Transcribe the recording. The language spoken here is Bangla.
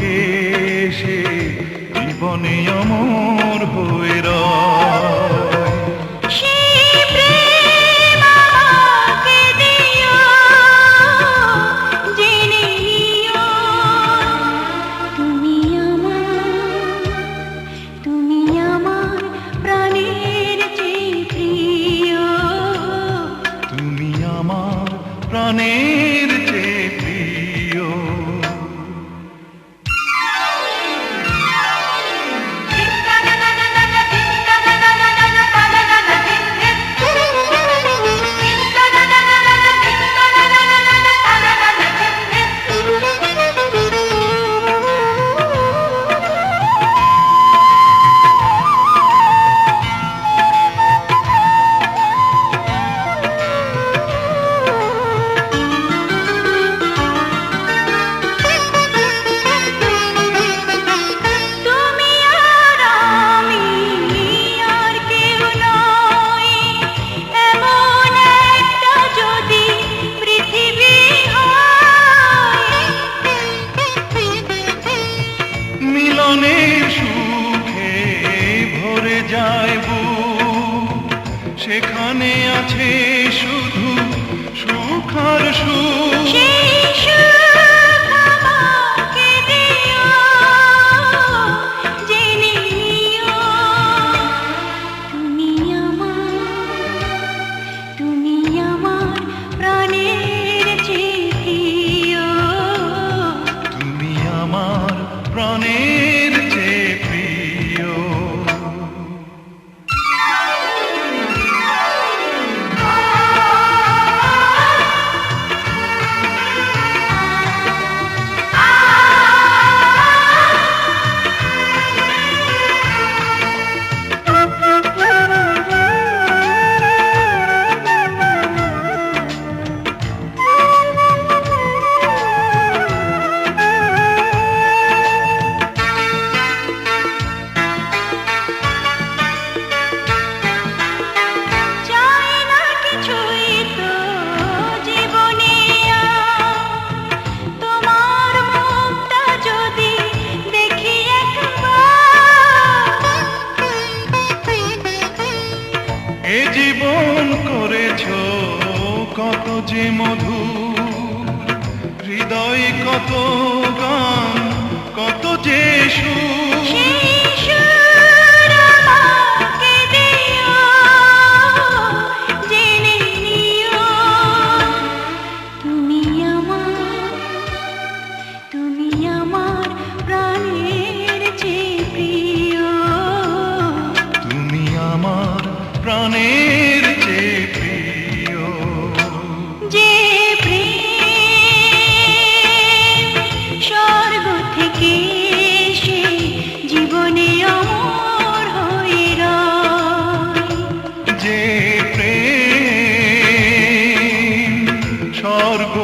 চোখে সে জীবনে অমর হয়ে রয়। প্রাণের চেয়ে প্রিয়। সুখে ভরে যায় বুক, সেখানে আছে শুধু সুখ আর সুখ। প্রাণের চেয়ে প্রিয়। এ জীবন করেছো কত যে মধুর, হৃদয়ে কত গান কত যে সুর। প্রাণের চেয়ে প্রিয়। যে প্রেম স্বর্গ থেকে সে জীবনে অমর হয়ে রয়। যে প্রেম স্বর্গ